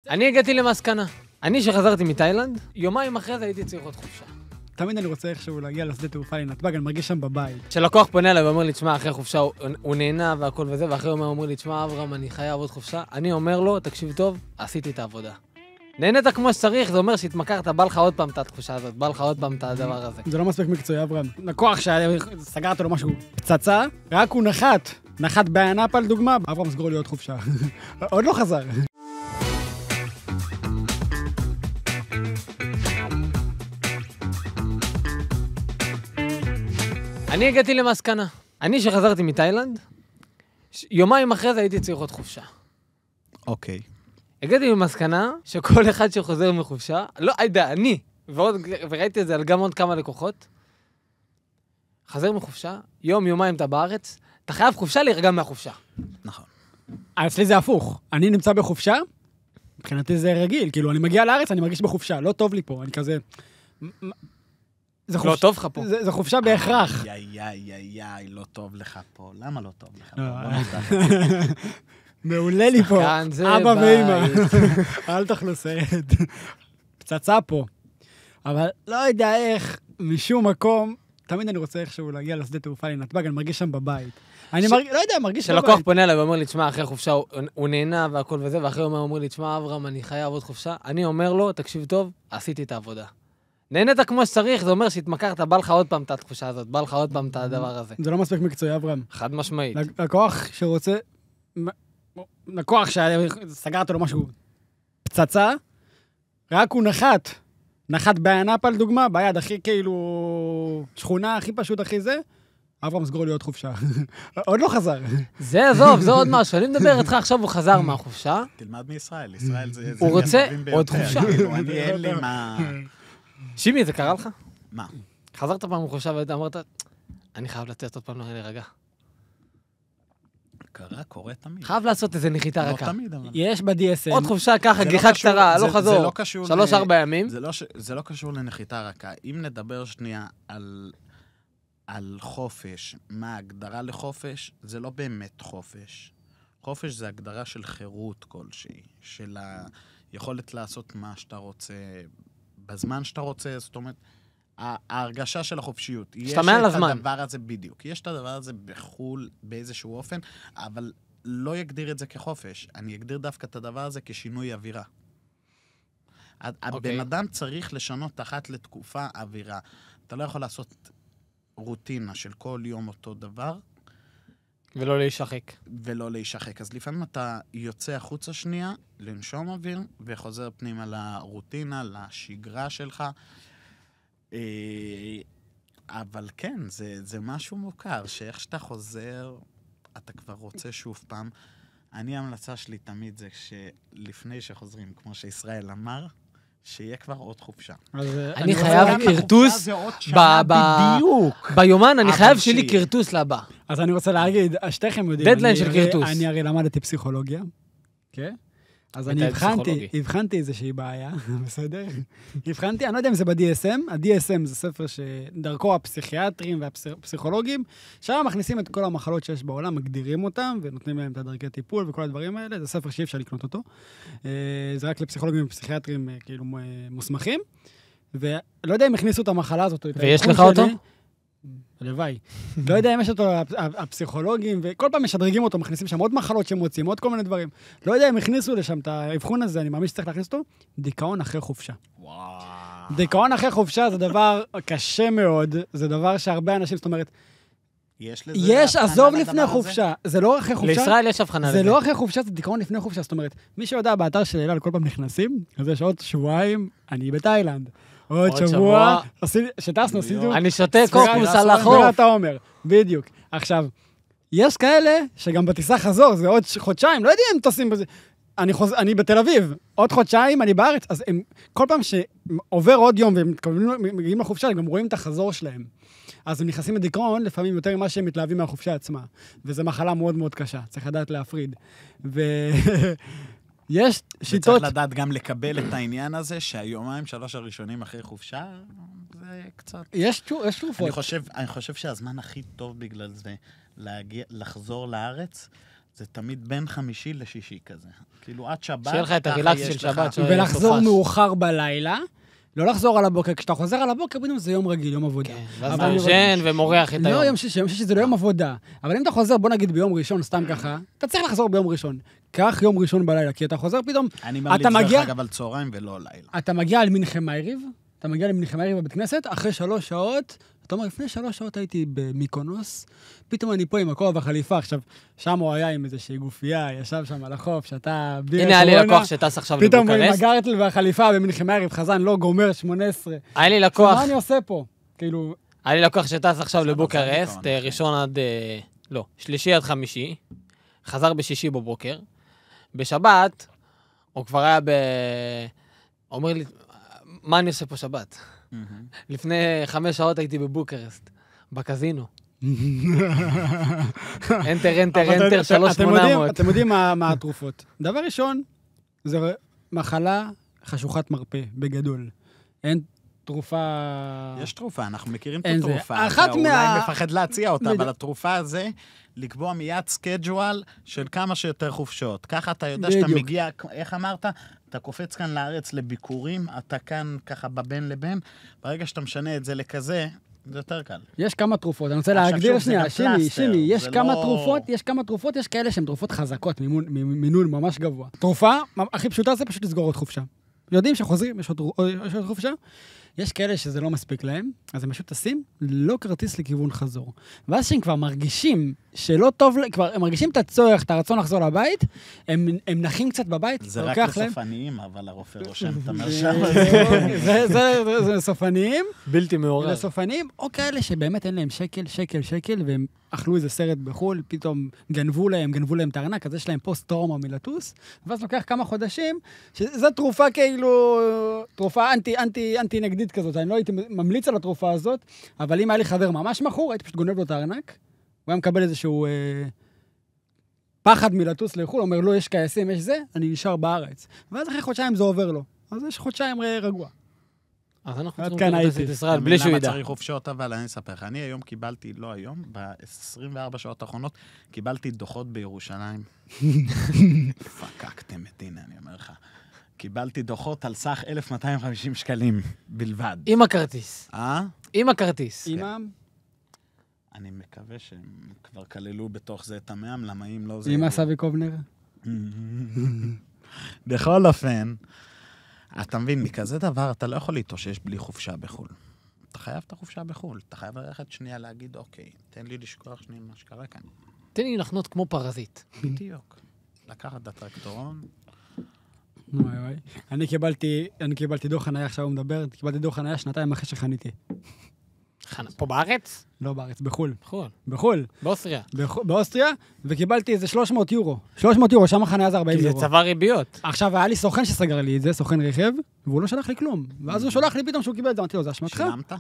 אני הגעתי למסקנה. אני שחזרתי מתאילנד, יומיים אחרי זה הייתי צריך עוד חופשה. תמיד אני רוצה איכשהו להגיע לשדה תעופה לנתב"ג, אני מרגיש שם בבית. כשלקוח פונה אליי ואומר לי, תשמע, אחרי חופשה הוא נהנה והכל וזה, ואחרי יום אומר לי, תשמע, אברהם, אני חייב עוד חופשה. אני אומר לו, תקשיב טוב, עשיתי את העבודה. נהנית כמו שצריך, זה אומר שהתמכרת, בא לך עוד פעם את התחושה הזאת, בא לך עוד פעם את הדבר הזה. זה לא מספיק מקצועי, אברהם. לקוח שסגרת לו משהו פצצה, רק הוא נחת באנאפה לדוגמה, אברהם סגור לי עוד חופשה. עוד לא חזר. אני הגעתי למסקנה. אני שחזרתי מתאילנד, יומיים אחרי זה הייתי צריך עוד חופשה. אוקיי. הגעתי למסקנה שכל אחד שחוזר מחופשה, לא, אני, וראיתי את זה על גם עוד כמה לקוחות, חזר מחופשה, יומיים אתה בארץ, אתה חייב חופשה להירגע מהחופשה. נכון. אצלי זה הפוך. אני נמצא בחופשה, מבחינתי זה רגיל, כאילו אני מגיע לארץ, אני מרגיש בחופשה, לא טוב לי פה, אני כזה... לא טוב לך פה. זה חופשה בהכרח. איי, לא טוב לך פה. למה לא טוב לך פה? מעולה לי פה. כאן זה אבא בית. ואמא. אל תאכלו סרט. פצצה פה. אבל לא יודע איך, משום מקום, תמיד אני רוצה איכשהו להגיע לשדה תעופה לנתב"ג, אני מרגיש שם בבית. אני לא יודע, מרגיש בבית. כשלקוח פונה אליי ואומר לי, תשמע, אחרי חופשה הוא נהנה והכל וזה, ואחרי יום אומר לי, תשמע, אברהם, אני חייב עוד חופשה. אני אומר לו, תקשיב טוב, עשיתי את העבודה. נהנית כמו שצריך, זה אומר שהתמכרת, בא לך עוד פעם את התחושה הזאת, בא לך עוד פעם את הדבר הזה. זה לא מספיק מקצועי, אברהם. חד משמעית. לקוח שסגרת לו משהו פצצה, רק הוא נחת באנאפה לדוגמה, ביד הכי כאילו שכונה, הכי פשוט, הכי זה, אברהם סגור לי עוד חופשה. עוד לא חזר. זה עזוב, זה עוד משהו. אני מדבר איתך עכשיו, הוא חזר מהחופשה. תלמד מישראל, ישראל זה... הוא רוצה עוד חופשה. אני אין לי מה... שימי, זה קרה לך? מה? חזרת פעם מחופשה ואתה אמרת, אני חייב לצאת עוד פעם להירגע. קורה תמיד. חייב לעשות איזה נחיתה לא רכה. תמיד, אבל... יש ב-DSM. עוד חופשה ככה, גיחה קצרה, לא חזור. זה לא קשור... 3-4 ימים. זה לא קשור לנחיתה רכה. אם נדבר שנייה על חופש, מה ההגדרה לחופש, זה לא באמת חופש. חופש זה הגדרה של חירות כלשהי, של היכולת לעשות מה שאתה רוצה, בזמן שאתה רוצה, זאת אומרת, ההרגשה של החופשיות. שאתה מעל הזמן. יש את הדבר הזה בדיוק. יש את הדבר הזה בחול באיזשהו אופן, אבל לא יגדיר את זה כחופש. אני אגדיר דווקא את הדבר הזה כשינוי אווירה. הבן אדם צריך לשנות אחת לתקופה אווירה. אתה לא יכול לעשות רוטינה של כל יום אותו דבר. ולא להישחק. אז לפעמים אתה יוצא החוצה שנייה, לנשום אוויר, וחוזר פנימה לרוטינה, לשגרה שלך. אבל כן, זה משהו מוכר, שאיך שאתה חוזר, אתה כבר רוצה שוב פעם. ההמלצה שלי תמיד זה שלפני שחוזרים, כמו שישראל אמר, שיהיה כבר עוד חופשה. אני חייב קרטוס ביומן, אני חייב שיהיה לי קרטוס לבא. אז אני רוצה להגיד, שתיכם יודעים, דדליין של קרטוס. אני הרי למדתי פסיכולוגיה, כן? אז אני הבחנתי איזושהי בעיה, בסדר? הבחנתי, אני לא יודע אם זה ב-DSM, ה-DSM זה ספר שדרכו הפסיכיאטרים והפסיכולוגים, שם מכניסים את כל המחלות שיש בעולם, מגדירים אותם, ונותנים להם את הדרכי טיפול וכל הדברים האלה, זה ספר שאי אפשר לקנות אותו. זה רק לפסיכולוגים ופסיכיאטרים כאילו מוסמכים, ולא יודע אם הכניסו את המחלה הזאת. ויש לך אותו? הלוואי. לא יודע אם יש אותו הפסיכולוגים, וכל פעם משדרגים אותו, מכניסים שם עוד מחלות שהם מוצאים, עוד כל מיני דברים. לא יודע אם הכניסו לשם את האבחון הזה, אני מאמין שצריך להכניס אותו, דיכאון אחרי חופשה. דיכאון אחרי חופשה זה דבר קשה מאוד, זה דבר שהרבה אנשים, זאת אומרת, יש, עזוב לפני חופשה, זה לא אחרי חופשה. לישראל יש הבחנה לזה. זה לא אחרי חופשה, זה דיכאון לפני חופשה, זאת אומרת, מי שיודע באתר של אילן כל פעם נכנסים, אז יש עוד שבועיים, אני בתאילנד. עוד שבוע, שטסנו, עשינו... אני שותה קוקוס על החוף. אתה אומר, בדיוק. עכשיו, יש כאלה שגם בטיסה חזור, זה עוד חודשיים, לא יודעים אם טסים בזה. אני בתל אביב, עוד חודשיים, אני בארץ, אז הם, כל פעם שעובר עוד יום והם מגיעים לחופשה, הם גם רואים את החזור שלהם. אז הם נכנסים לדיכאון, לפעמים יותר ממה שהם מתלהבים מהחופשה עצמה. וזו מחלה מאוד מאוד קשה, צריך לדעת להפריד. יש שיטות... וצריך לדעת גם לקבל את העניין הזה, שהיומיים 3 הראשונים אחרי חופשה, זה קצת... יש תרופות. אני חושב שהזמן הכי טוב בגלל זה, לחזור לארץ, זה תמיד בין חמישי לשישי כזה. כאילו, עד שבת, שיהיה לך את הרילקס של שבת. ולחזור מאוחר בלילה, לא לחזור על הבוקר. כשאתה חוזר על הבוקר, פתאום זה יום רגיל, יום עבודה. כן, ואז אתה ישן ומורח את היום. לא, יום שישי זה לא יום עבודה. אבל אם אתה חוזר, בוא נגיד ביום ראשון, סתם ככה, אתה צריך לחזור ביום ראשון. קח יום ראשון בלילה, כי אתה חוזר פתאום, אני ממליץ דרך אגב על צהריים ולא לילה. אתה מגיע על מנחם מעריב, בבית כנסת, אחרי 3 שעות, אתה אומר, לפני 3 שעות הייתי במיקונוס, פתאום אני פה עם הכובע והחליפה, עכשיו, שם הוא היה עם איזושהי גופייה, ישב שם על החוף, שאתה... הנה, היה לי לקוח שטס עכשיו לבוקרסט. פתאום עם הגרטל והחליפה במנחם מעריב, חזן לא גומר 18. היה לי לקוח... מה אני עושה פה? כאילו... היה לי לקוח שטס עכשיו לבוקרסט, ראשון עד... לא, שלישי עד חמישי, חזר בשישי בבוקר, בשבת, הוא כבר היה אומר לי, מה אני עושה פה שבת? לפני 5 שעות הייתי בבוקרסט, בקזינו. אנטר, 3,800. אתם יודעים מה התרופות. דבר ראשון, זה מחלה חשוכת מרפא, בגדול. אין תרופה... יש תרופה, אנחנו מכירים את התרופה. אולי מפחד להציע אותה, אבל התרופה הזה, לקבוע מיד סקייג'ואל של כמה שיותר חופשות. ככה אתה יודע שאתה מגיע, איך אמרת? אתה קופץ כאן לארץ לביקורים, אתה כאן ככה בבין לבין, ברגע שאתה משנה את זה לכזה, זה יותר קל. יש כמה תרופות, אני רוצה להגדיר שנייה, שימי, יש כמה תרופות, יש כאלה שהן תרופות חזקות, מינון ממש גבוה. תרופה, הכי פשוטה זה פשוט לסגור עוד חופשה. יודעים שחוזרים, יש עוד חופשה, יש כאלה שזה לא מספיק להם, אז הם פשוט טסים לא כרטיס לכיוון חזור. ואז שהם כבר מרגישים שלא טוב, כבר הם מרגישים את הצורך, את הרצון לחזור לבית, הם נחים קצת בבית, זה רק לסופניים, אבל הרופא רושם את המרשם. זה סופניים. בלתי מעורר. זה סופניים, או כאלה שבאמת אין להם שקל, והם אכלו איזה סרט בחול, פתאום גנבו להם את הארנק, אז יש להם פוסט-טראומה מלטוס, ואז לוקח כמה חודשים, שזו תרופה כאילו, תרופה אנטי-נגדית כזאת, אני לא הייתי ממליץ על התרופה הזאת, אבל אם היה לי חבר ממש מכור, הייתי פשוט גונב לו את הארנק, הוא היה מקבל איזשהו פחד מלטוס לחול, אומר, לא, יש קייסים, יש זה, אני נשאר בארץ. ואז אחרי חודשיים זה עובר לו. אז יש חודשיים רגוע. אז אנחנו צריכים לטוס את ישראל, בלי שהוא ידע. למה צריך חופשות, אבל אני אספר לך. אני היום קיבלתי, לא היום, ב-24 שעות האחרונות, קיבלתי דוחות בירושלים. פקקתם את הנה, אני אומר לך. קיבלתי דוחות על סך 1,250 שקלים בלבד. עם הכרטיס. עם הכרטיס. אימם? אני מקווה שהם כבר כללו בתוך זה את המאם, למה אם לא זה... אימא סבי קובנר? בכל אופן, אתה מבין, מכזה דבר אתה לא יכול להתאושש בלי חופשה בחול. אתה חייב את החופשה בחול. אתה חייב ללכת שנייה להגיד, אוקיי, תן לי לשכוח שנייה מה שקרה כאן. תן לי לחנות כמו פרזיט. בדיוק. לקחת את הטרקטורון. וואי. אני קיבלתי דוח חניה, עכשיו הוא מדבר, קיבלתי דוח חניה 2 אחרי שחניתי. פה בארץ? לא בארץ, בחול. בחול? באוסטריה. באוסטריה, וקיבלתי איזה 300 יורו. 300 יורו, שם החניה זה 40 יורו. כי זה צבא ריביות. עכשיו, היה לי סוכן שסגר לי את זה, סוכן רכב, והוא לא שלח לי כלום. ואז הוא שולח לי פתאום שהוא קיבל את זה, אמרתי לו, זה אשמתך? שילמת?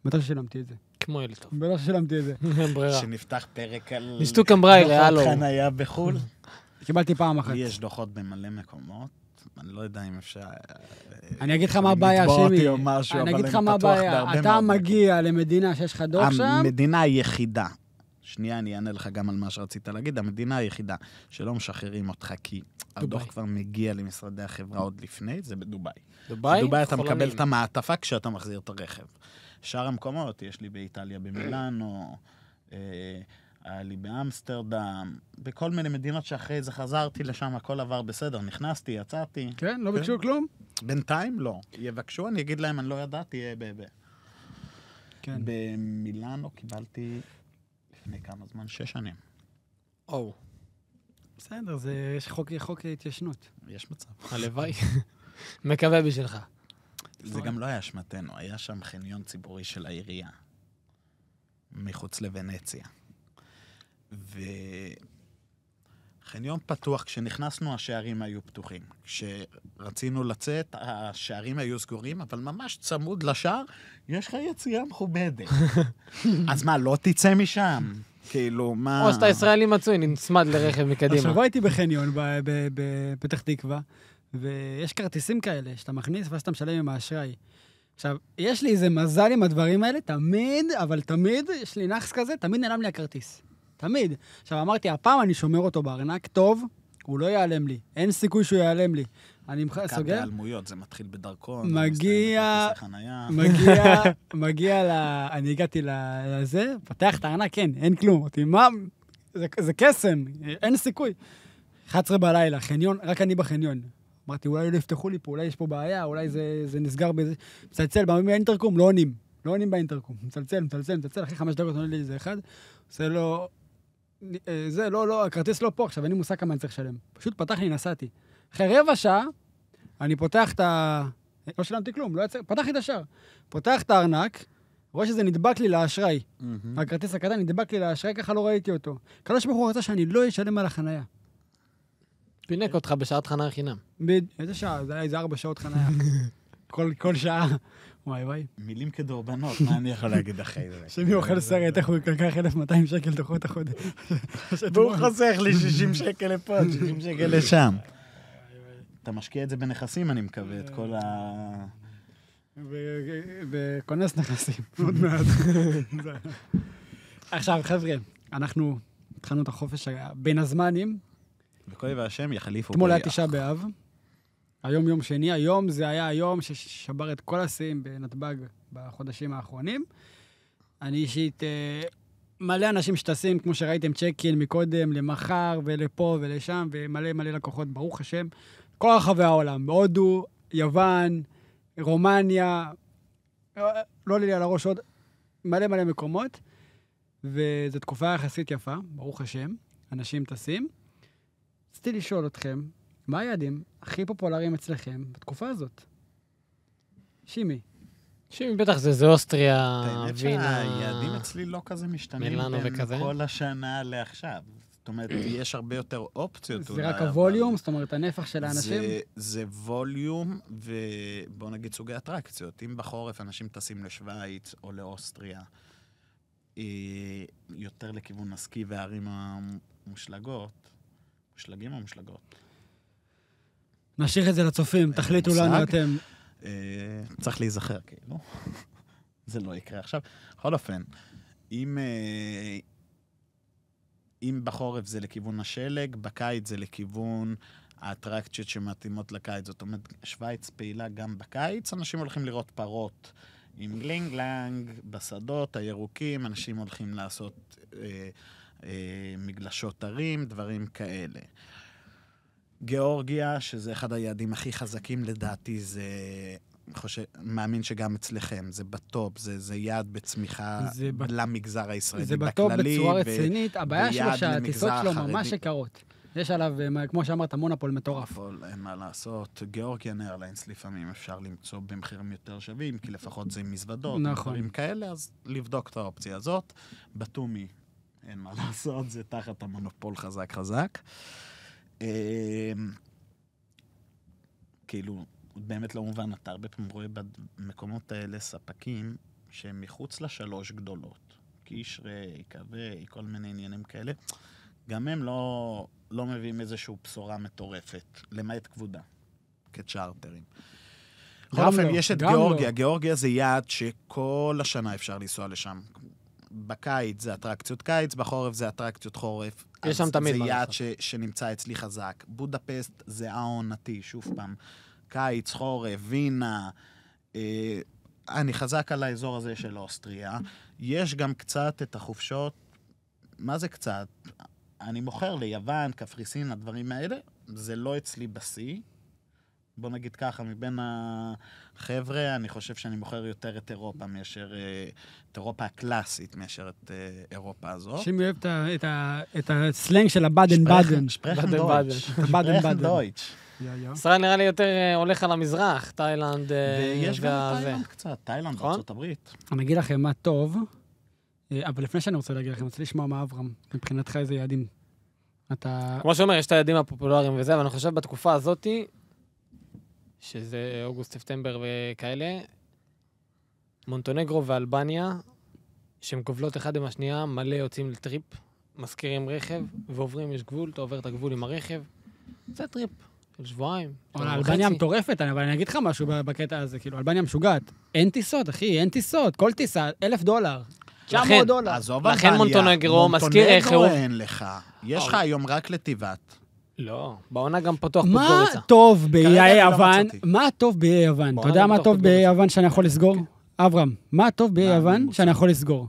בטח ששילמתי את זה. כמו ילד טוב. בטח ששילמתי את זה. אין ברירה. שנפתח פרק על... נשתו קמברייל, דוחות חניה בחול. קיבלתי פעם אחת. יש דוחות במלא מקומות. אני לא יודע אם אפשר... אני אגיד לך מה הבעיה, שימי. אני אגיד לך מה הבעיה. אתה מגיע למדינה שיש לך דוח שם. המדינה היחידה, שנייה אני אענה לך גם על מה שרצית להגיד, המדינה היחידה שלא משחררים אותך, כי הדוח כבר מגיע למשרדי החברה עוד לפני, זה בדוביי. בדוביי אתה מקבל את המעטפה כשאתה מחזיר את הרכב. שאר המקומות, יש לי באיטליה במילאנו, היה לי באמסטרדם, בכל מיני מדינות שאחרי זה חזרתי לשם, הכל עבר בסדר, נכנסתי, יצאתי. כן, לא ביקשו כלום? בינתיים לא. יבקשו, אני אגיד להם, אני לא ידעתי, כן. במילאנו קיבלתי לפני כמה זמן, 6 שנים. בסדר, יש חוק התיישנות. יש מצב. הלוואי. מקווה בשבילך. זה גם לא היה אשמתנו, היה שם חניון ציבורי של העירייה, מחוץ לוונציה. וחניון פתוח, כשנכנסנו השערים היו פתוחים. כשרצינו לצאת, השערים היו סגורים, אבל ממש צמוד לשער, יש לך יציאה מכובדת. אז מה, לא תצא משם? כאילו, מה... או שאתה ישראלי מצוי, נצמד לרכב מקדימה. עכשיו הייתי בחניון בפתח תקווה, ויש כרטיסים כאלה שאתה מכניס ואז אתה משלם עם האשראי. עכשיו, יש לי איזה מזל עם הדברים האלה, תמיד, אבל תמיד, יש לי נחס כזה, תמיד נעלם לי הכרטיס. תמיד. עכשיו, אמרתי, הפעם אני שומר אותו בארנק, טוב, הוא לא ייעלם לי. אין סיכוי שהוא ייעלם לי. אני סוגר. העלמויות, זה מתחיל בדרכון. מגיע אני הגעתי לזה, פתח את הארנק, כן, אין כלום. אותי, מה? זה קסם, אין סיכוי. 11 בלילה, חניון, רק אני בחניון. אמרתי, אולי לא יפתחו לי פה, אולי יש פה בעיה, אולי זה נסגר באיזה... מצלצל, באינטרקום, לא עונים באינטרקום. מצלצל, אחרי 5 דקות עונה לי איזה אחד, עושה לו... לא, הכרטיס לא פה, עכשיו אין לי מושג כמה אני צריך לשלם. פשוט פתח לי, נסעתי. אחרי רבע שעה, אני פותח את לא שלמתי כלום, פתח לי את השער. פותח את הארנק, רואה שזה נדבק לי לאשראי. הכרטיס הקטן נדבק לי לאשראי, ככה לא ראיתי אותו. קדוש ברוך הוא רצה שאני לא אשלם על החנייה. פינק אותך בשעת חנייה חינם. איזה שעה? זה היה איזה 4 שעות חנייה. כל שעה. וואי. מילים כדורבנות, מה אני יכול להגיד אחרי זה? שמי אוכל סרט, איך הוא יקח 1,200 שקל תוכו את החודש. והוא חוסך לי 60 שקל לפה, 60 שקל לשם. אתה משקיע את זה בנכסים, אני מקווה, את כל ה... וכונס נכסים, עוד מעט. עכשיו, חבר'ה, אנחנו התחלנו את החופש בין הזמנים. וכל והשם יחליפו. אתמול היה 9 באב. היום יום שני, היום זה היה היום ששבר את כל השיאים בנתב"ג בחודשים האחרונים. אני אישית, מלא אנשים שטסים, כמו שראיתם, צ'ק-אין מקודם, למחר ולפה ולשם, ומלא לקוחות, ברוך השם. כל רחבי העולם, בהודו, יוון, רומניה, לא לי על הראש עוד, מלא מקומות, וזו תקופה יחסית יפה, ברוך השם, אנשים טסים. רציתי לשאול אתכם, מה היעדים הכי פופולריים אצלכם בתקופה הזאת? שימי, בטח זה אוסטריה, וינה. היעדים אצלי לא כזה משתנים בין כל השנה לעכשיו. זאת אומרת, יש הרבה יותר אופציות. זה רק הווליום? זאת אומרת, הנפח של האנשים? זה ווליום, ובוא נגיד סוגי אטרקציות. אם בחורף אנשים טסים לשוויץ או לאוסטריה, יותר לכיוון הסקי והערים המושלגות, מושלגים או מושלגות? נשאיר את זה לצופים, תחליטו לנו אתם. צריך להיזכר, כאילו. זה לא יקרה עכשיו. בכל אופן, אם בחורף זה לכיוון השלג, בקיץ זה לכיוון האטרקציות שמתאימות לקיץ. זאת אומרת, שוויץ פעילה גם בקיץ, אנשים הולכים לראות פרות עם גלינג-לנג, בשדות הירוקים, אנשים הולכים לעשות מגלשות הרים, דברים כאלה. גיאורגיה, שזה אחד היעדים הכי חזקים לדעתי, זה מאמין שגם אצלכם, זה בטופ, זה יעד בצמיחה למגזר הישראלי. זה בטופ בצורה רצינית, הבעיה שלו שהטיסות שלו ממש יקרות. יש עליו, כמו שאמרת, מונופול מטורף. אין מה לעשות. גיאורגיאן איירליינס לפעמים אפשר למצוא במחירים יותר שווים, כי לפחות זה עם מזוודות, דברים כאלה, אז לבדוק את האופציה הזאת. בטומי, אין מה לעשות, זה תחת המונופול חזק. כאילו, באמת לא מובן, אתה הרבה פעמים רואה במקומות האלה ספקים שהם מחוץ לשלוש גדולות. קישרי, קווי, כל מיני עניינים כאלה. גם הם לא מביאים איזושהי בשורה מטורפת, למעט כבודה, כצ'ארטרים. בכל אופן, יש את גיאורגיה. גיאורגיה זה יעד שכל השנה אפשר לנסוע לשם. בקיץ זה אטרקציות קיץ, בחורף זה אטרקציות חורף. יש שם תמיד מה לעשות. זה יעד שנמצא אצלי חזק. בודפסט זה העונתי, שוב פעם. קיץ, חורף, וינה. אני חזק על האזור הזה של אוסטריה. יש גם קצת את החופשות. מה זה קצת? אני מוכר ליוון, קפריסין, הדברים האלה. זה לא אצלי בסי. בוא נגיד ככה, מבין החבר'ה, אני חושב שאני מוכר יותר את אירופה מאשר, את אירופה הקלאסית מאשר את אירופה הזאת. שימי אוהב את הסלנג של הבאדן-באדן. שפרחן דויטש. ישראל נראה לי יותר הולך על המזרח, תאילנד. ויש גם תאילנד קצת, תאילנד בארצות הברית. אני אגיד לכם מה טוב, אבל לפני שאני רוצה להגיד לכם, אני רוצה לשמוע מה אברהם, מבחינתך איזה יעדים. כמו שאומר, יש את היעדים הפופולריים וזה, אבל אני חושב בתקופה הזאת, שזה אוגוסט, ספטמבר וכאלה, מונטנגרו ואלבניה, שהן גובלות אחד עם השנייה, מלא יוצאים לטריפ, מזכירים רכב, ועוברים, יש גבול, אתה עובר את הגבול עם הרכב, זה טריפ של שבועיים. אלבניה מטורפת, אבל אני אגיד לך משהו בקטע הזה, כאילו, אלבניה משוגעת. אין טיסות, אחי, אין טיסות, כל טיסה, $1,000. $900. לכן מונטנגרו מזכיר חירוף. מונטנגרו אין לך. יש לך היום רק לטבעת. לא, בעונה גם פתוח פודגוריצה. מה טוב באיי יוון? מה טוב באיי יוון? אתה יודע מה טוב באיי יוון שאני יכול לסגור? אברהם, מה טוב באיי יוון שאני יכול לסגור?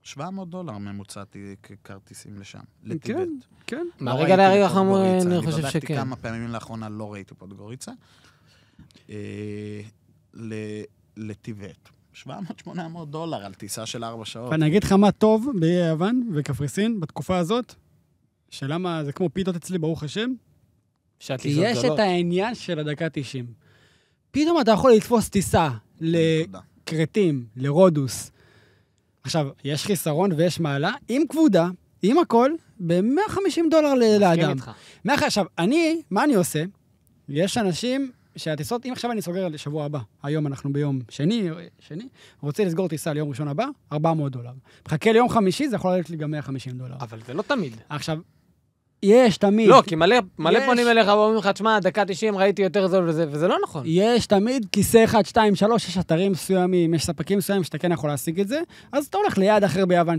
$700 ממוצע כרטיסים לשם, לטיבט. כן. מהרגע להרגע חמור, אני חושב אני בדקתי שכן. כמה פעמים לאחרונה, לא ראיתי פודגוריצה. לטיבט. $700-800 על טיסה של 4 שעות. ואני אגיד לך מה טוב באיי יוון וקפריסין בתקופה הזאת, שלמה זה כמו פיתות אצלי, ברוך השם, כי יש את העניין של הדקה 90. פתאום אתה יכול לתפוס טיסה לקרטים, לרודוס. עכשיו, יש חיסרון ויש מעלה, עם כבודה, עם הכל, $150 לאדם. עכשיו, מה אני עושה? יש אנשים שהטיסות, אם עכשיו אני סוגר לשבוע הבא, היום אנחנו ביום שני, רוצה לסגור טיסה ליום ראשון הבא, $400. מחכה ליום חמישי, זה יכול ללכת לי גם $150. אבל זה לא תמיד. עכשיו, יש תמיד. לא, כי מלא פונים אליך ואומרים לך, תשמע, דקה 90 ראיתי יותר זול וזה לא נכון. יש תמיד כיסא 1, 2, 3, יש אתרים מסוימים, יש ספקים מסוימים שאתה כן יכול להשיג את זה, אז אתה הולך ליד אחר ביוון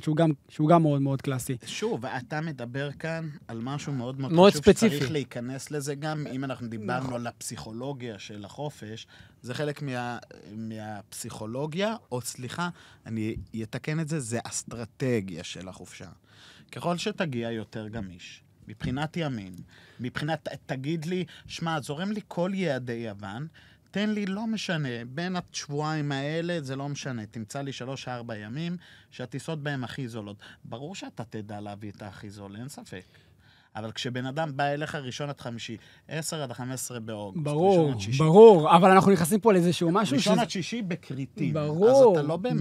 שהוא גם מאוד מאוד קלאסי. שוב, אתה מדבר כאן על משהו מאוד מאוד חשוב, שצריך להיכנס לזה גם, אם אנחנו דיברנו על הפסיכולוגיה של החופש, זה חלק מהפסיכולוגיה, או סליחה, אני אתקן את זה, זה אסטרטגיה של החופשה. ככל שתגיע יותר גמיש. מבחינת ימים, מבחינת, תגיד לי, שמע, זורם לי כל יעדי יוון, תן לי, לא משנה, בין השבועיים האלה, זה לא משנה, תמצא לי 3-4 ימים, שהטיסות בהם הכי זולות. ברור שאתה תדע להביא את הכי זול, אין ספק. אבל כשבן אדם בא אליך 1-5, 10-15 באוגוסט, ברור, אבל אנחנו נכנסים פה לאיזשהו משהו 1-6 בקריטים, ברור, אז אתה לא באמת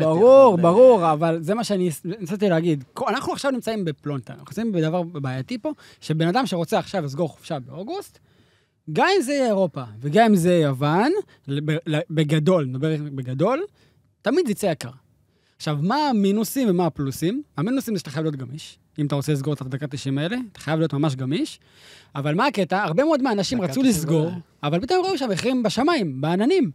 ברור, אבל זה מה שאני ניסיתי להגיד. אנחנו עכשיו נמצאים בפלונטה, אנחנו נמצאים בדבר בעייתי פה, שבן אדם שרוצה עכשיו לסגור חופשה באוגוסט, גם אם זה אירופה, וגם אם זה יוון, בגדול, נדבר בגדול, תמיד זה יצא יקר. עכשיו, מה המינוסים ומה הפלוסים? המינוסים זה שאתה חייב להיות גמיש. אם אתה רוצה לסגור את הדקה 90 האלה, אתה חייב להיות ממש גמיש. אבל מה הקטע? הרבה מאוד מהאנשים רצו לסגור, אבל פתאום ראו שהמחירים בשמיים, בעננים.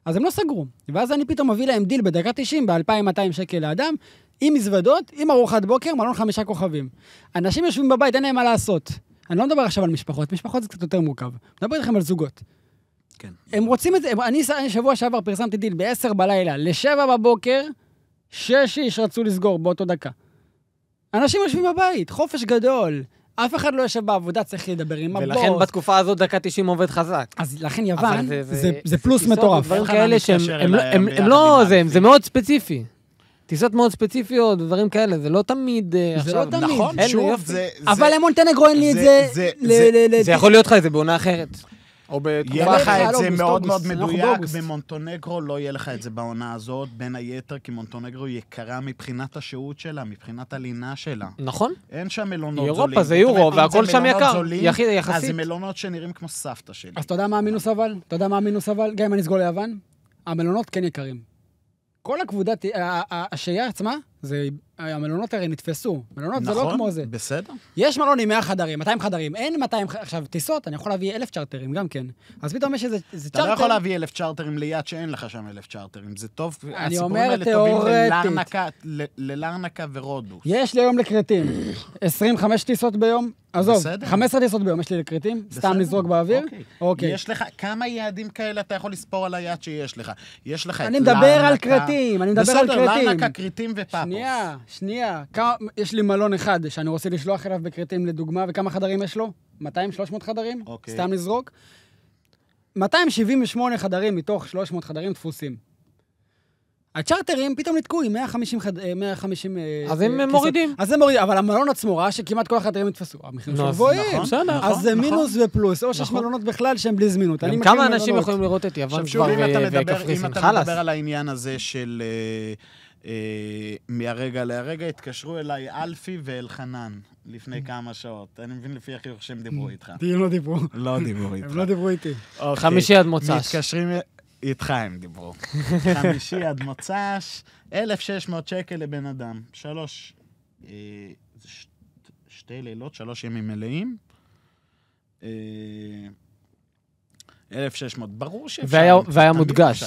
אז הם לא סגרו. ואז אני פתאום מביא להם דיל בדקה 90, ב-2,200 לאדם, עם מזוודות, עם ארוחת בוקר, מלון 5 כוכבים. אנשים יושבים בבית, אין להם מה לעשות. אני לא מדבר עכשיו על משפחות, משפחות זה קצת יותר מורכב. מדבר איתכם על זוגות. כן. הם רוצים את זה, אני שבוע שעבר פרסמתי דיל ב-10 בלילה, ל-7 בבוקר, 6 איש רצו לסגור באותו דקה. אנשים יושבים בבית, חופש גדול. אף אחד לא יושב בעבודה, צריך לדבר עם הבוס. ולכן בתקופה הזאת דקה 90 עובד חזק. אז לכן יוון, זה פלוס מטורף. דברים כאלה שהם לא, זה מאוד ספציפי. טיסות מאוד ספציפיות, דברים כאלה, זה לא תמיד עכשיו. נכון, שוב, אבל למונטנגרו אין לי את זה. זה יכול להיות לך את זה בעונה אחרת. יהיה לך את זה מאוד מאוד מדויק, במונטנגרו לא יהיה לך את זה בעונה הזאת, בין היתר, כי מונטנגרו יקרה מבחינת השהות שלה, מבחינת הלינה שלה. נכון. אין שם מלונות זולים. אירופה זה יורו, והכל שם יקר, יחסית. אז זה מלונות שנראים כמו סבתא שלי. אז אתה יודע מה המינוס אבל? גם אם אני אסגור ליוון, המלונות כן יקרים. כל הכבודת, השהייה עצמה, המלונות הרי נתפסו. מלונות זה לא כמו זה. נכון, בסדר. יש מלון עם 100 חדרים, 200 חדרים, אין 200, עכשיו, טיסות, אני יכול להביא 1,000 צ'רטרים, גם כן. אז פתאום יש איזה צ'רטר. אתה לא יכול להביא 1,000 צ'רטרים ליד שאין לך שם 1,000 צ'רטרים. זה טוב, אני אומר תיאורטית. ללרנקה ורודוס. יש לי היום לקרטים, 25 טיסות ביום, עזוב, 15 טיסות ביום יש לי לקרטים, סתם לזרוק באוויר. אוקיי. יש לך, כמה יעדים כאלה אתה יכול לספור על היד שיש לך? יש לך את אני מדבר על קרטים, בסדר, לרנקה, קרטים ופאפוס. שנייה. יש לי מלון אחד שאני רוצה לשלוח אליו בקרטים לדוגמה, וכמה חדרים יש לו? 200-300 חדרים? סתם לזרוק. 278 חדרים מתוך 300 חדרים דפוסים. הצ'רטרים פתאום נתקעו עם 150 אז הם מורידים. אז הם מורידים, אבל המלון עצמו ראה שכמעט כל החדרים נתפסו. המחירים שלו גבוהים. אז זה מינוס ופלוס, או שיש מלונות בכלל שהם בלי זמינות. כמה אנשים יכולים לראות את יוון כבר וקפריסין? אם אתה מדבר על העניין הזה של מהרגע להרגע, התקשרו אליי אלפי ואלחנן לפני כמה שעות. אני מבין לפי החיוך שהם דיברו איתך. הם לא דיברו. הם לא דיברו איתי. חמישי עד מוצ"ש. מתקשרים איתך הם דיברו. חמישי עד מוצ"ש, 1,600 שקל לבן אדם. 2 לילות, 3 ימים מלאים. 1,600, ברור שאפשר. והיה מודגש,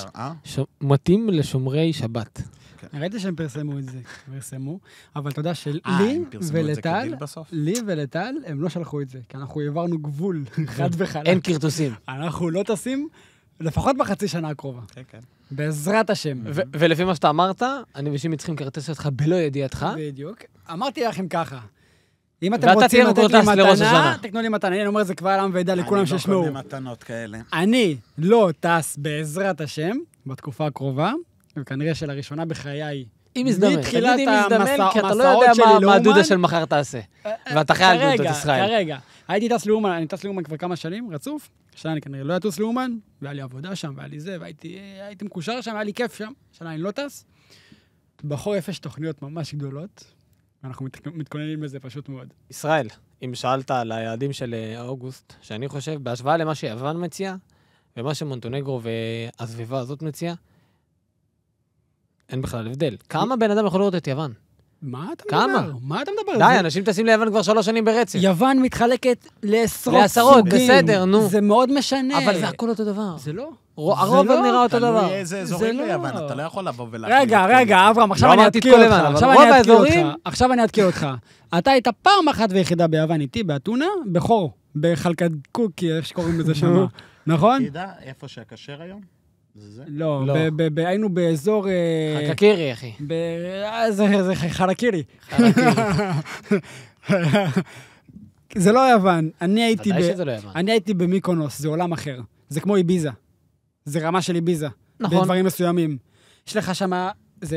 מתאים לשומרי שבת. ראיתי שהם פרסמו את זה, אבל אתה יודע שלי ולטל, הם לא שלחו את זה, כי אנחנו העברנו גבול חד וחלק. אין קרטוסים. אנחנו לא טסים, לפחות בחצי שנה הקרובה. כן, כן. בעזרת השם. ולפי מה שאתה אמרת, אני ושימי צריכים לקרטס אותך בלא ידיעתך. בדיוק. אמרתי לכם ככה, אם אתם רוצים לתת לי מתנה, תקנו לי מתנה. אני אומר את זה כבר לעם ועדה לכולם שישמעו. אני לא קונה מתנות כאלה. אני לא טס בעזרת השם בתקופה הקרובה, וכנראה שלראשונה בחיי, אם מזדמן, תגיד אם מזדמן, כי אתה לא יודע מה הדודה של מחר תעשה. ואתה חייל דודות ישראל. כרגע, הייתי טס לאומן, אני טס לאומן כבר כמה שנים, רצוף. שנה אני כנראה לא אטוס לאומן, והיה לי עבודה שם, והיה לי זה, והייתי מקושר שם, היה לי כיף שם. שנה אני לא טס. בחורף יש תוכניות ממש גדולות, ואנחנו מתכוננים לזה פשוט מאוד. ישראל, אם שאלת על היעדים של אוגוסט, שאני חושב, בהשוואה למה שיוון מציע, ומה שמונטנגרו והסביבה הזאת מציע, אין בכלל הבדל. כמה בן אדם יכול לראות את יוון? מה אתה מדבר? מה אתה מדבר? די, אנשים טסים ליוון כבר 3 שנים ברצף. יוון מתחלקת לעשרות סוגים. בסדר, נו. זה מאוד משנה. אבל זה הכל אותו דבר. זה לא. הרוב נראה אותו דבר. תלוי איזה אזורים ביוון, אתה לא יכול לבוא ולהחליט. רגע, אברהם, עכשיו אני אתקיל אותך. עכשיו אני אתקיל אותך. אתה היית פעם אחת ויחידה ביוון איתי, באתונה, בחור, בחלקת קוקי, איך שקוראים לזה שם. נכון? תדע, איפה שהכשר היום? זה? לא, היינו באזור... חלקירי, אחי. זה חלקירי. זה לא יוון. אני הייתי במיקונוס, זה עולם אחר. זה כמו איביזה. זה רמה של איביזה. נכון. בדברים מסוימים. יש לך שמה...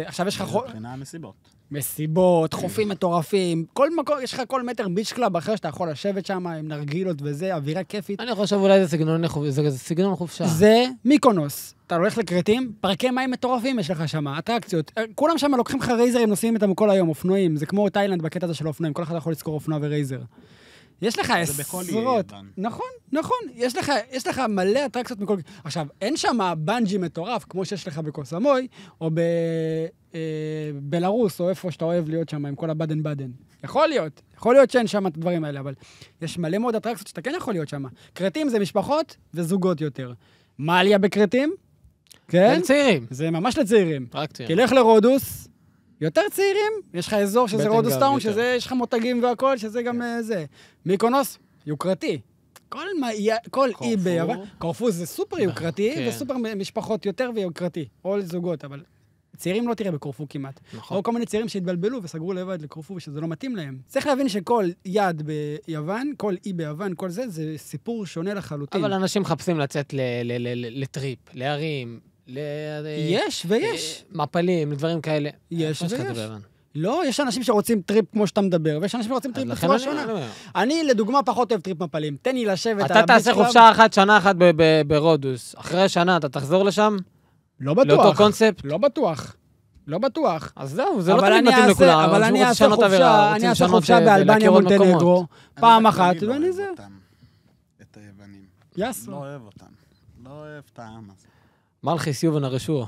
עכשיו יש לך... מבחינה מסיבות. מסיבות, חופים מטורפים, כל מקום, יש לך כל מטר ביץ' קלאב אחר שאתה יכול לשבת שם עם נרגילות וזה, אווירה כיפית. אני חושב אולי זה סגנון חופשה. זה מיקונוס. אתה הולך לקרטים, פרקי מים מטורפים יש לך שם, אטרקציות. כולם שם לוקחים לך רייזרים, נוסעים איתם כל היום, אופנועים. זה כמו תאילנד בקטע הזה של אופנועים, כל אחד יכול לזכור אופנוע ורייזר. יש לך עשרות. נכון. יש לך מלא אטרקציות מכל... עכשיו, אין שם בנג'י מטורף, כמו שיש לך בקוסמוי, או בבלרוס, או איפה שאתה אוהב להיות שם, עם כל הבדן. יכול להיות שאין שם את הדברים האלה, אבל יש מלא מאוד אטרקציות שאתה כן יכול להיות שם. קרטים זה משפחות וזוגות יותר. מה עלייה בקרטים? כן? לצעירים. זה ממש לצעירים. רק צעירים. כי לך לרודוס, יותר צעירים, יש לך אזור שזה רודוס טאון, שזה יש לך מותגים והכל, שזה גם זה. מיקונוס, יוקרתי. כל אי ביוון, קורפו זה סופר יוקרתי, וסופר משפחות יותר ויוקרתי, או לזוגות, אבל צעירים לא תראה בקורפו כמעט. או כל מיני צעירים שהתבלבלו וסגרו לבד לקורפו, ושזה לא מתאים להם. צריך להבין שכל יד ביוון, כל אי ביוון, כל זה סיפור שונה לחלוטין. אבל אנשים מחפשים לצאת לטריפ, להרים, יש ויש. מפלים, לדברים כאלה. יש ויש. לא, יש אנשים שרוצים טריפ כמו שאתה מדבר, ויש אנשים שרוצים טריפ בצורה שונה. אני, לדוגמה, פחות אוהב טריפ מפלים. תן לי לשבת... אתה תעשה חופשה אחת, שנה אחת ברודוס. אחרי שנה אתה תחזור לשם? לא בטוח. לאותו קונספט? לא בטוח. אז זהו, זה לא תמיד מתאים לכולם. אבל אני אעשה חופשה באלבניה מונטנגרו, פעם אחת, ואני זה. את היוונים. יס. לא אוהב אותם. לא אוהב את העם הזה. מלכיס יובן הרשוע.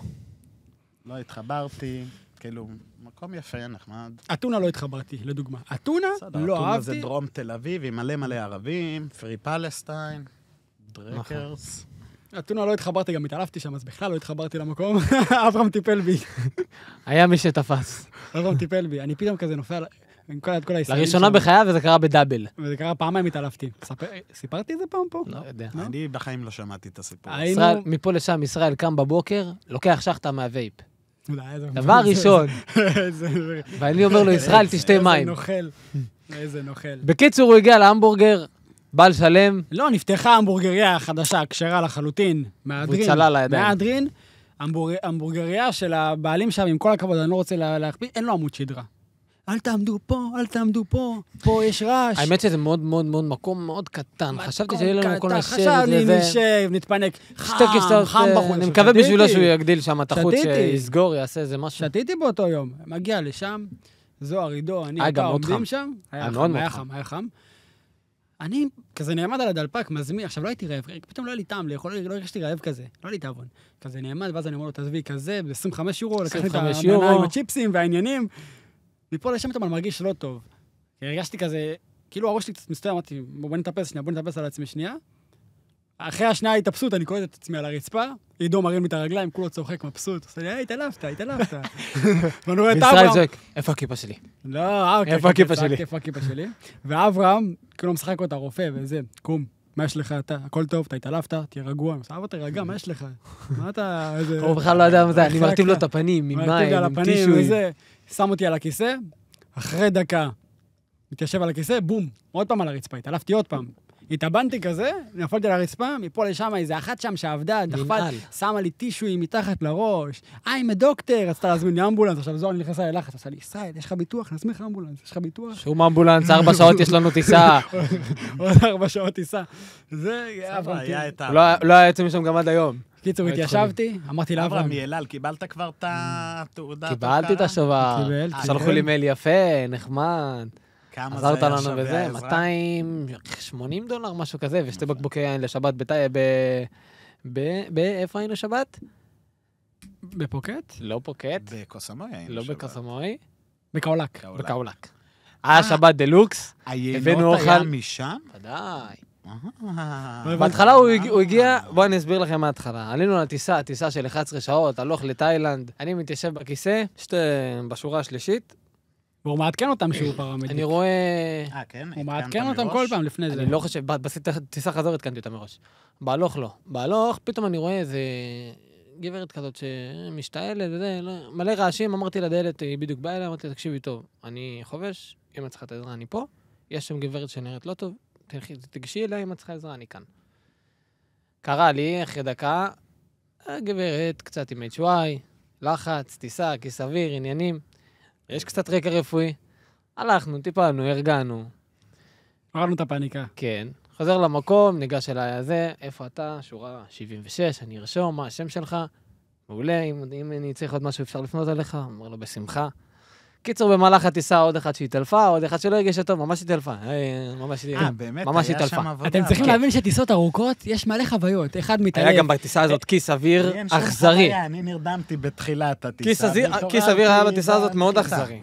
לא התחברתי, כאילו, מקום יפה, נחמד. אתונה לא התחברתי, לדוגמה. אתונה לא אהבתי. אתונה זה דרום תל אביב, עם מלא ערבים, פרי פלסטיין, דרקרס. אתונה לא התחברתי, גם התעלפתי שם, אז בכלל לא התחברתי למקום. אברהם טיפל בי. היה מי שתפס. אברהם טיפל בי. אני פתאום כזה נופל עם כל הישראלים. לראשונה בחייו, וזה קרה בדאבל. וזה קרה פעמיים התעלפתי. סיפרתי את זה פעם פה? לא יודע. אני בחיים לא שמעתי את הסיפור. מפה לשם, ישראל קם בבוקר, לוקח שחטה מהווייפ. דבר ראשון. ואני אומר לו, ישראל, תשתה מים. איזה נוכל. בקיצור, הוא הגיע להמבורגר, בעל שלם. לא, נפתחה המבורגריה החדשה, כשרה לחלוטין, מהדרין. המבורגריה של הבעלים שם, עם כל הכבוד, אני לא רוצה להכפיל, אין לו עמוד שדרה. אל תעמדו פה, פה יש רעש. האמת שזה מאוד מאוד מאוד מקום מאוד קטן. חשבתי שיהיה לנו מקום לשבת. חשבתי, נשב, נתפנק. חם בחוץ. אני מקווה בשבילו שהוא יגדיל שם את החוץ, שיסגור, יעשה איזה משהו. שתיתי באותו יום. מגיע לשם, זוהר, עידו, אני אתה עומדים שם. היה חם. אני כזה נעמד על הדלפק, מזמין, עכשיו לא הייתי רעב, פתאום לא היה לי טעם לאכול, לא הרגשתי רעב כזה, לא היה לי תאבון. כזה נעמד, ואז אני אומר לו, תעזבי כזה, ב-25 יורו, לקחתי את המנה עם הצ'יפסים והעניינים. מפה לשם אתה מרגיש לא טוב. הרגשתי כזה, כאילו הראש שלי קצת מסתובב, אמרתי, בוא נתאפס על עצמי שנייה. אחרי השנייה ההתאפסות, אני קוראת את עצמי על הרצפה, עידו מרים לי את הרגליים, כולו צוחק, מבסוט. עושה לי, התעלפת. ואני רואה את אברהם. בישראל זועק, איפה הכיפה שלי? לא, איפה הכיפה שלי? איפה הכיפה שלי? ואברהם, כאילו משחק אותה רופא וזה, קום, מה יש לך אתה? הכל טוב, אתה התעלפת, תהיה רגוע. אבא תרגע, מה יש לך? מה אתה... הוא בכלל לא יודע מה זה, אני מרטיב לו את הפנים, עם מים, עם טישוי. שם אותי על הכיסא, אחרי דקה, מתיישב על הכיסא, בום, עוד פעם על הרצפה, התעלפתי עוד פעם. התאבנתי כזה, נפלתי על הרצפה, מפה לשם איזה אחת שם שעבדה, דחפת, שמה לי טישוי מתחת לראש. עם הדוקטר, רצתה להזמין לי אמבולנס, עכשיו זוהר נכנסה ללחץ, עשה לי, ישראל, יש לך ביטוח? נזמין לך אמבולנס, יש לך ביטוח? שום אמבולנס, 4 שעות יש לנו טיסה. עוד 4 שעות טיסה. זה, לא היה יוצא משם גם עד היום. קיצור, התיישבתי, אמרתי לאברהם. אברהם מאלעל, קיבלת כבר את התעודה? קיבלתי את השובר. שלחו לי מייל יפה, נחמד. עזרת לנו בזה, $280, משהו כזה, ושתי בקבוקי יין לשבת איפה היינו שבת? בפוקט? לא פוקט. בקוסמוי. לא בקוסמוי. בקאולק. בקאולק. היה שבת דלוקס. היינות היה משם? ודאי. בהתחלה הוא הגיע, בואו אני אסביר לכם מההתחלה. עלינו לטיסה, טיסה של 11 שעות, הלוך לתאילנד. אני מתיישב בכיסא, בשורה השלישית. והוא מעדכן אותם שהוא פרמדיק. אני רואה... כן? הוא מעדכן אותם כל פעם לפני זה. אני לא חושב, בטיסה חזור התקנתי אותה מראש. בהלוך לא. בהלוך, פתאום אני רואה איזה גברת כזאת שמשתעלת וזה, מלא רעשים, אמרתי לדלת, היא בדיוק באה אליי, אמרתי, תקשיבי טוב, אני חובש, אם את צריכה את העזרה, אני פה, יש שם גברת שנראית לא טוב, תגשי אליי, אם את צריכה עזרה, אני כאן. קרה לי, אחרי דקה, הגברת קצת עם HY, לחץ, טיסה, כיס אוויר, עניינים. יש קצת רקע רפואי. הלכנו, טיפלנו, הרגענו. הורדנו את הפאניקה. כן. חוזר למקום, ניגש אליי הזה, איפה אתה? שורה 76, אני ארשום, מה השם שלך? מעולה, אם אני צריך עוד משהו אפשר לפנות אליך? אומר לו, בשמחה. קיצור, במהלך הטיסה עוד אחד שהתעלפה, עוד אחד שלא הרגיש אותו, ממש התעלפה. ממש התעלפה. אתם צריכים להבין שטיסות ארוכות, יש מלא חוויות. אחד מתעלף. היה גם בטיסה הזאת כיס אוויר אכזרי. אני נרדמתי בתחילת הטיסה. כיס אוויר היה בטיסה הזאת מאוד אכזרי.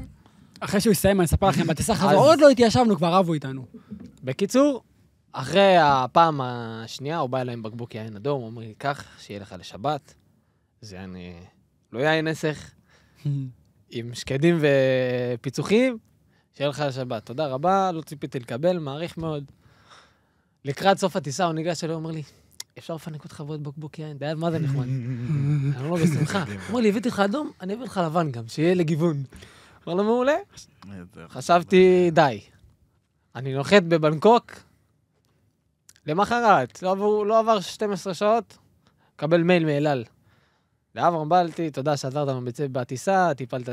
אחרי שהוא יסיים, אני אספר לכם, בטיסה חזור, עוד לא התיישבנו, כבר רבו איתנו. בקיצור, אחרי הפעם השנייה, הוא בא אליי עם בקבוק יין אדום, הוא אומר לי, קח, שיהיה לך לשבת. זה אני לא יין נסך. עם שקדים ופיצוחים, שיהיה לך לשבת. תודה רבה, לא ציפיתי לקבל, מעריך מאוד. לקראת סוף הטיסה, הוא ניגש אליי, הוא אומר לי, אפשר לפנק אותך ועוד בקבוק יין? די, מה זה נחמד? אני אומר לו, בשמחה. הוא אומר לי, הבאתי לך אדום, אני אביא לך לבן גם, שיהיה לגיוון. אומר לו, מעולה. חשבתי, די. אני נוחת בבנקוק, למחרת, לא עבר 12 שעות, קבל מייל מאלעל. לאברהם בלטי, תודה שעזרת בטיסה, טיפלת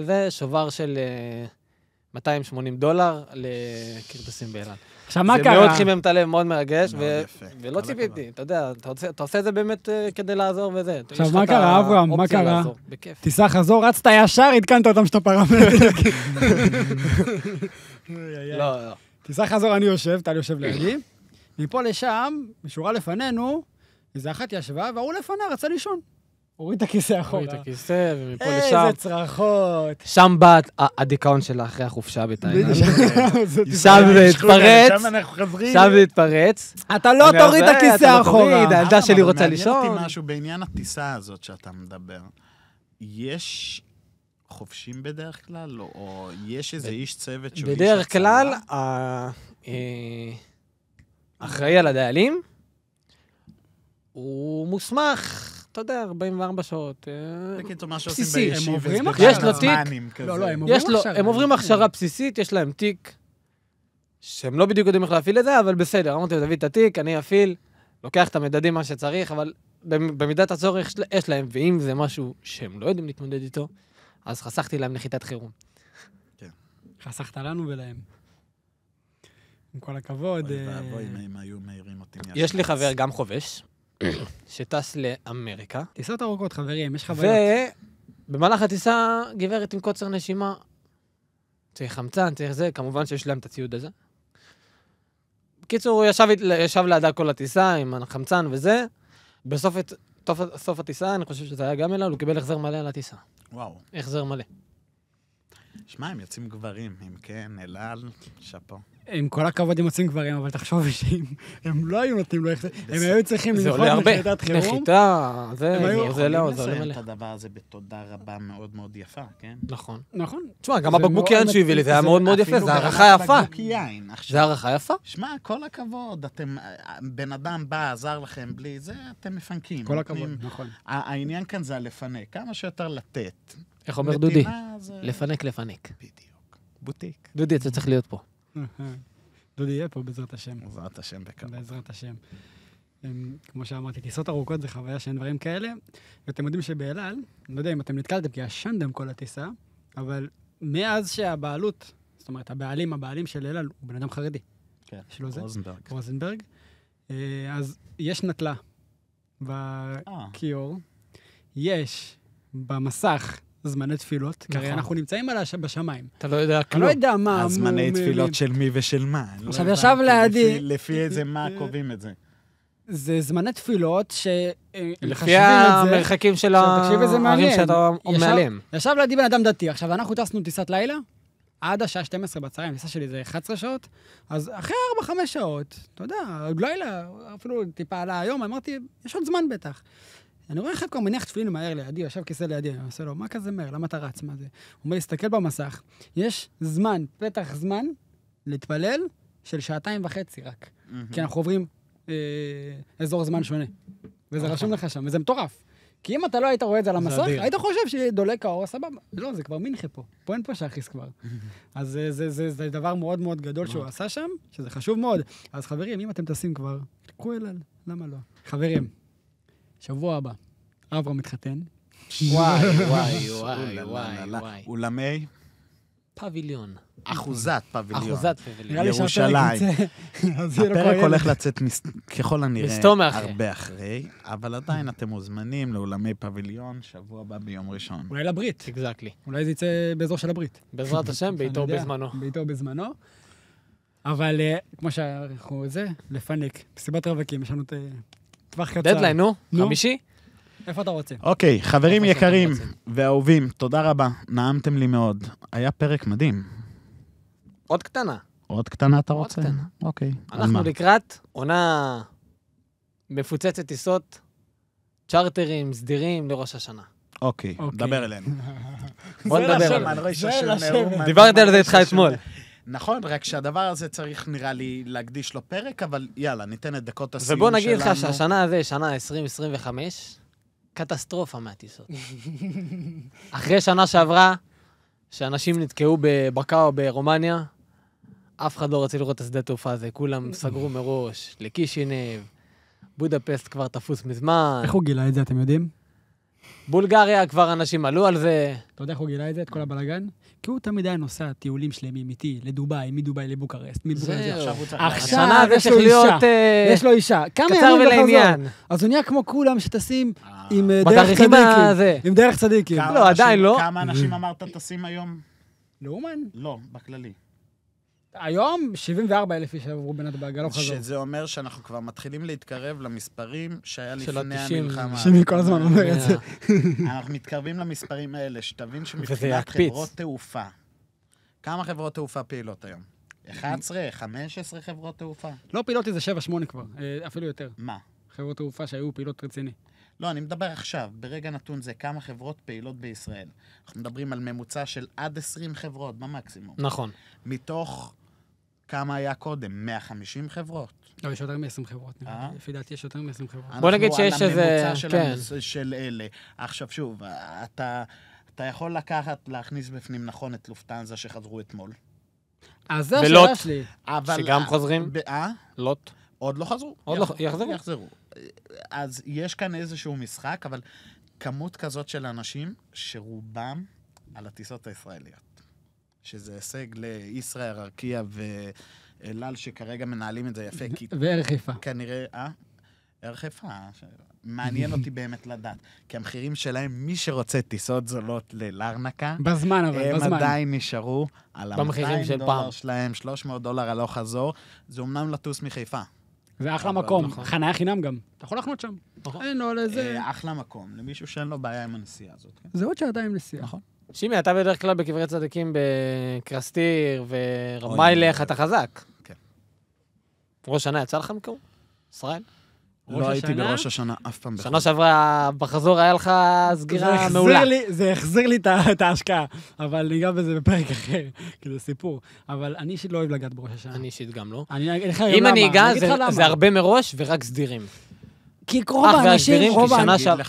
זה, שובר של $280 לכרטוסים באלעל. עכשיו מה קרה? זה מאוד חימם את הלב, מאוד מרגש, ולא ציפיתי, אתה יודע, אתה עושה את זה באמת כדי לעזור וזה. עכשיו מה קרה, אברהם? מה קרה? בכיף. טיסה חזור, רצת ישר, התקנת אותם שאתה פרמדיק. לא. טיסה חזור, אני יושב, טל יושב לידי. מפה לשם, בשורה לפנינו, איזה אחת ישבה, והוא לפניה רצה לישון. הוריד את הכיסא אחורה. הוריד את הכיסא, ומפה לשם. איזה צרחות. שם בא הדיכאון שלה אחרי החופשה בתאילנד. שם זה התפרץ. אתה לא תוריד את הכיסא אחורה. הילדה שלי רוצה לישון. מעניין אותי משהו בעניין הטיסה הזאת שאתה מדבר. יש חופשים בדרך כלל, או יש איזה איש צוות שהוא איש הצלה? בדרך כלל, אחראי על הדיילים, הוא מוסמך, אתה יודע, 44 שעות. בקיצור, מה שעושים בישיב, יש לו תיק. לא, הם עוברים הכשרה. הם עוברים הכשרה בסיסית, יש להם תיק, שהם לא בדיוק יודעים איך להפעיל את זה, אבל בסדר, אמרתי, תביא את התיק, אני אפעיל, לוקח את המדדים מה שצריך, אבל במידת הצורך יש להם, ואם זה משהו שהם לא יודעים להתמודד איתו, אז חסכתי להם נחיתת חירום. חסכת לנו ולהם. עם כל הכבוד. אוי ואבוי, אם היו מהירים אותי. יש לי חבר גם חובש, שטס לאמריקה. טיסות ארוכות, חברים, יש חוויות. ובמהלך הטיסה, גברת עם קוצר נשימה, צריך חמצן, צריך זה, כמובן שיש להם את הציוד הזה. בקיצור, הוא ישב לידה כל הטיסה עם החמצן וזה. בסוף הטיסה, אני חושב שזה היה גם אליו, הוא קיבל החזר מלא על הטיסה. וואו. החזר מלא. שמע, הם יוצאים גברים, אם כן, אלעל, שפו. עם כל הכבוד הם עושים גברים, אבל תחשוב שאם הם לא היו נותנים לו, הם היו צריכים זה לנחות עולה הרבה. נחיתת חירום. נחיתה, זה עוזר יכולים לו, לסיים את הדבר הזה בתודה רבה מאוד מאוד יפה, כן? נכון. נכון. תשמע, גם זה הבקבוק מאוד יין שהוא הביא לי, זה היה מאוד מאוד יפה, אפילו זה ברמת הערכה יפה. בקבוק יין. זה הערכה יפה. שמע, כל הכבוד, בן אדם בא, עזר לכם, בלי זה, אתם מפנקים. כל הכבוד, נכון. העניין כאן זה הלפנק, כמה שיותר לתת. איך אומר דודי? נתינה זה- לפנק. בדיוק. בוטיק. דודי, אתה צריך להיות פה. דודי יהיה פה בעזרת השם. בעזרת השם בקרוב. בעזרת השם. כמו שאמרתי, טיסות ארוכות זה חוויה שאין דברים כאלה, ואתם יודעים שבאל על, אני לא יודע אם אתם נתקלתם, כי ישנתם כל הטיסה, אבל מאז שהבעלות, זאת אומרת, הבעלים של אל על, הוא בן אדם חרדי. כן, יש לו זה? רוזנברג. אז יש נטלה בכיור, יש במסך זמני תפילות, כי הרי אנחנו נמצאים בשמיים. אתה לא יודע אני כלום. לא יודע מה... הזמני תפילות של מי ושל מה. עכשיו, ישב לידי... לפי איזה מה קובעים את זה. זה זמני תפילות לפי המרחקים של הערים שאתה מעליהם. ישב לידי בן אדם דתי. עכשיו, אנחנו טסנו טיסת לילה, עד השעה 12 בצהריים, טיסה שלי זה 11 שעות, אז אחרי 4-5 שעות, אתה יודע, לילה, אפילו טיפה עלה היום, אמרתי, יש עוד זמן בטח. אני רואה אחד כבר מניח תפילין מהר לידי, יושב כיסא לידי, אני עושה לו, מה כזה מהר? למה אתה רץ? מה זה? הוא אומר, להסתכל במסך, יש זמן, פתח זמן, להתפלל של 2.5 רק. כי אנחנו עוברים אזור זמן שונה. וזה רשום לך שם, וזה מטורף. כי אם אתה לא היית רואה את זה על המסך, היית חושב שדולק האור, סבבה. לא, זה כבר מנחה פה. פה אין פה שחיס כבר. אז זה דבר מאוד מאוד גדול שהוא עשה שם, שזה חשוב מאוד. אז חברים, אם אתם טסים כבר, תקחו אל על, למה לא? חברים, שבוע הבא, אברהם מתחתן. וואי. אולמי? פביליון. אחוזת פביליון. ירושלים. הפרק הולך לצאת ככל הנראה מסתום מאחרי. הרבה אחרי, אבל עדיין אתם מוזמנים לאולמי פביליון, שבוע הבא ביום ראשון. אולי לברית. אקזקלי. אולי זה יצא באזור של הברית. בעזרת השם, ביתו בזמנו. ביתו בזמנו. אבל כמו שאנחנו לפנק, מסיבת רווקים, יש לנו טווח קצר. דדליין, נו? 5? איפה אתה רוצה? אוקיי, חברים יקרים ואהובים, תודה רבה, נעמתם לי מאוד. היה פרק מדהים. עוד קטנה. עוד קטנה אתה רוצה? עוד קטנה. אוקיי. אנחנו לקראת עונה מפוצצת טיסות, צ'רטרים, סדירים לראש השנה. אוקיי, דבר אלינו. בוא נדבר עלינו. דיברתי על זה איתך אתמול. נכון, רק שהדבר הזה צריך נראה לי להקדיש לו פרק, אבל יאללה, ניתן את דקות הסיום שלנו. ובוא נגיד לך שהשנה הזה, שנה 2025, קטסטרופה מהטיסות. אחרי שנה שעברה, שאנשים נתקעו בבקאו ברומניה, אף אחד לא רצה לראות את השדה התעופה הזה, כולם סגרו מראש, לקישינב, בודפסט כבר תפוס מזמן. איך הוא גילה את זה, אתם יודעים? בולגריה, כבר אנשים עלו על זה. אתה יודע איך הוא גילה את זה, את כל הבלגן? כי הוא תמיד היה נוסע טיולים שלמים איתי, לדובאי, מדובאי לבוקרסט, זהו. השנה יש לו אישה. יש לו אישה. קצר ולעניין. אז הוא נהיה כמו כולם שטסים עם דרך צדיקים. לא, עדיין לא. כמה אנשים אמרת טסים היום? לאומן? לא, בכללי. היום 74,000 איש עברו בנתב"ג, לא חזור. שזה אומר שאנחנו כבר מתחילים להתקרב למספרים שהיה לפני המלחמה. שמי כל הזמן אומר את זה. אנחנו מתקרבים למספרים האלה, שתבין שמבחינת חברות תעופה. כמה חברות תעופה פעילות היום? 11, 15 חברות תעופה? לא פעילות איזה 7-8 כבר, אפילו יותר. מה? חברות תעופה שהיו פעילות רציני. לא, אני מדבר עכשיו, ברגע נתון זה כמה חברות פעילות בישראל. אנחנו מדברים על ממוצע של עד 20 חברות, במקסימום. נכון. מתוך כמה היה קודם? 150 חברות? לא, יש יותר מ-20 חברות. לפי דעתי יש יותר מ-20 חברות. בוא נגיד שיש איזה... הממוצע של אלה. עכשיו שוב, אתה יכול להכניס בפנים נכון את לופטנזה שחזרו אתמול. אז זה השאלה שלי. שגם חוזרים? לוט. עוד לא חזרו. עוד לא יחזרו. אז יש כאן איזשהו משחק, אבל כמות כזאת של אנשים שרובם על הטיסות הישראליות. שזה הישג לישראל, ארקיע ואלעל, שכרגע מנהלים את זה יפה. וערך חיפה. כנראה, ערך חיפה. מעניין אותי באמת לדעת. כי המחירים שלהם, מי שרוצה טיסות זולות ללרנקה, בזמן אבל, הם עדיין נשארו על $200 פעם. שלהם, $300 הלוך חזור. זה אומנם לטוס מחיפה. זה אחלה מקום, חניה חינם גם. אתה יכול לחנות שם. אין לו לזה. אחלה מקום, למישהו שאין לו בעיה עם הנסיעה הזאת. זה עוד שעתיים נסיעה. נכון. שימי, אתה בדרך כלל בקברי צדיקים בקרסטיר ורמיילך, אתה חזק. ראש שנה יצא לך מקום? ישראל? לא הייתי בראש השנה אף פעם. שנה שעברה בחזור היה לך סגירה מעולה. זה החזיר לי את ההשקעה, אבל ניגע בזה בפרק אחר, כי זה סיפור. אבל אני אישית לא אוהב לגעת בראש השנה. אני אישית גם לא. אם אני אגע, זה הרבה מראש ורק סדירים. כי רוב האנשים,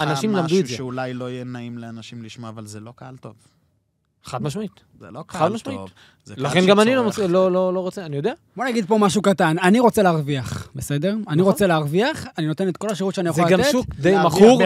אנשים למדו את זה. שאולי לא יהיה נעים לאנשים לשמוע, אבל זה לא קהל טוב. חד משמעית. זה לא קהל טוב. לכן גם אני לא רוצה, אני יודע. בוא נגיד פה משהו קטן, אני רוצה להרוויח, בסדר? אני רוצה להרוויח, אני נותן את כל השירות שאני יכול לתת. זה גם שוק די מכור.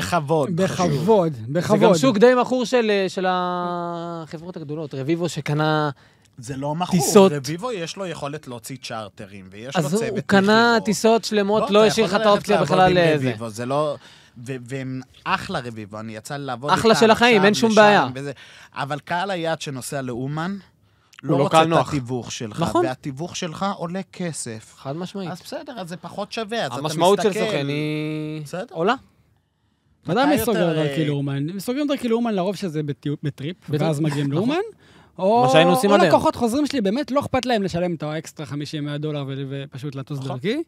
בכבוד. זה גם שוק די מכור של החברות הגדולות. רביבו שקנה זה לא מכור, רביבו יש לו יכולת להוציא צ'ארטרים, ויש לו צוות מחירות. אז הוא קנה טיסות שלמות, לא השאיר לך את האופציה בכלל לזה. זה לא... והם אחלה רביבו, אני יצא לעבוד איתם. אחלה של החיים, אין שום בעיה. אבל קהל היעד שנוסע לאומן, לא רוצה את התיווך שלך, והתיווך שלך עולה כסף. חד משמעית. אז בסדר, אז זה פחות שווה, אז אתה מסתכל. המשמעות של סוכן היא עולה. מתי מסוגרים דרכי לאומן? מסוגרים דרכי לאומן לרוב שזה בטריפ, ואז מגיעים לאומן. או לקוחות חוזרים שלי, באמת לא אכפת להם לשלם את האקסטרה $50-100 ופשוט לטוס דרכי,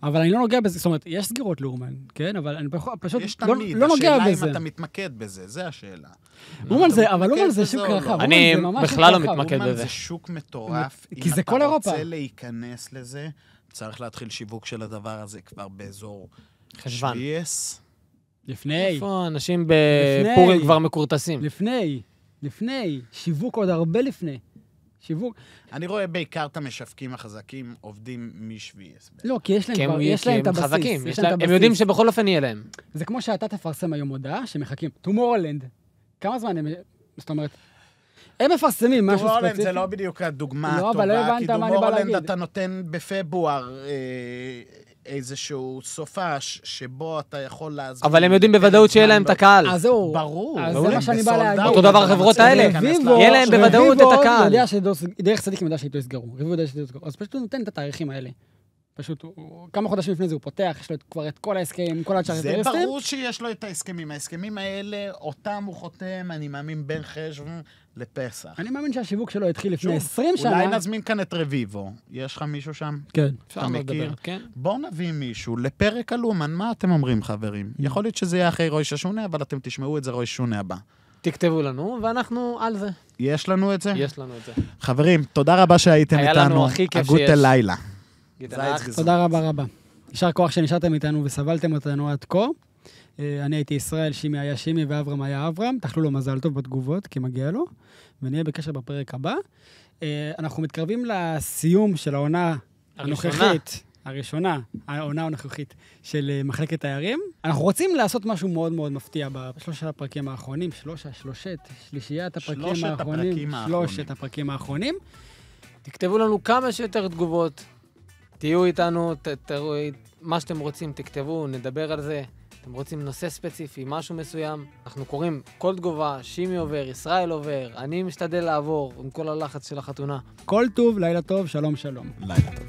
אבל אני לא נוגע בזה, זאת אומרת, יש סגירות לאומן, כן? אבל אני פשוט לא נוגע בזה. השאלה אם אתה מתמקד בזה, זה השאלה. אומן זה, אבל אומן זה שוק רחב. אני בכלל לא מתמקד בזה. אומן זה שוק מטורף. כי זה כל אירופה. אם אתה רוצה להיכנס לזה, צריך להתחיל שיווק של הדבר הזה כבר באזור שווייס. לפני. איפה אנשים בפורים כבר מקורטסים? לפני, שיווק עוד הרבה לפני. שיווק. אני רואה בעיקר את המשווקים החזקים עובדים משווייס. לא, כי יש להם את הבסיס. חזקים, הם יודעים שבכל אופן יהיה להם. זה כמו שאתה תפרסם היום הודעה שמחכים. Tomorrowland. כמה זמן הם... זאת אומרת... הם מפרסמים משהו ספציפי. Tomorrowland זה לא בדיוק הדוגמה הטובה, כי Tomorrowland אתה נותן בפברואר איזשהו סופש שבו אתה יכול להזמין... אבל הם יודעים בוודאות שיהיה להם את הקהל. אז זהו. ברור. אז זה מה שאני בא להגיד. אותו דבר החברות האלה. יהיה להם בוודאות את הקהל. רביבו יודע שדרך צדיק הם יודע שאיתו יסגרו. רביבו יודע שאיתו יסגרו. אז פשוט הוא נותן את התאריכים האלה. פשוט כמה חודשים לפני זה הוא פותח, יש לו כבר את כל ההסכמים, כל הצ'ארטריסטים. זה ברור שיש לו את ההסכמים. ההסכמים האלה, אותם הוא חותם, אני מאמין בין חשבון לפסח. אני מאמין שהשיווק שלו התחיל לפני 20 שנה. אולי נזמין כאן את רביבו. יש לך מישהו שם? כן. אתה מכיר? בואו נביא מישהו לפרק על אומן. מה אתם אומרים, חברים? יכול להיות שזה יהיה אחרי ראש השונה, אבל אתם תשמעו את זה ראש שונה הבא. תכתבו לנו, ואנחנו על זה. יש לנו את זה? יש לנו את זה. חברים, תודה רבה שהייתם איתנו. הגות לילה. תודה רבה. יישר כוח שנשארתם איתנו וסבלתם אותנו עד כה. אני הייתי ישראל, שימי היה שימי ואברהם היה אברהם. תאכלו לו מזל טוב בתגובות, כי מגיע לו. ונהיה בקשר בפרק הבא. אנחנו מתקרבים לסיום של העונה הנוכחית. העונה הנוכחית של מחלקת תיירים. אנחנו רוצים לעשות משהו מאוד מאוד מפתיע בשלושת הפרקים האחרונים. שלישיית הפרקים האחרונים. תכתבו לנו כמה שיותר תגובות. תהיו איתנו, תראו מה שאתם רוצים, תכתבו, נדבר על זה. אתם רוצים נושא ספציפי, משהו מסוים. אנחנו קוראים כל תגובה, שימי עובר, ישראל עובר, אני משתדל לעבור עם כל הלחץ של החתונה. כל טוב, לילה טוב, שלום שלום. לילה טוב.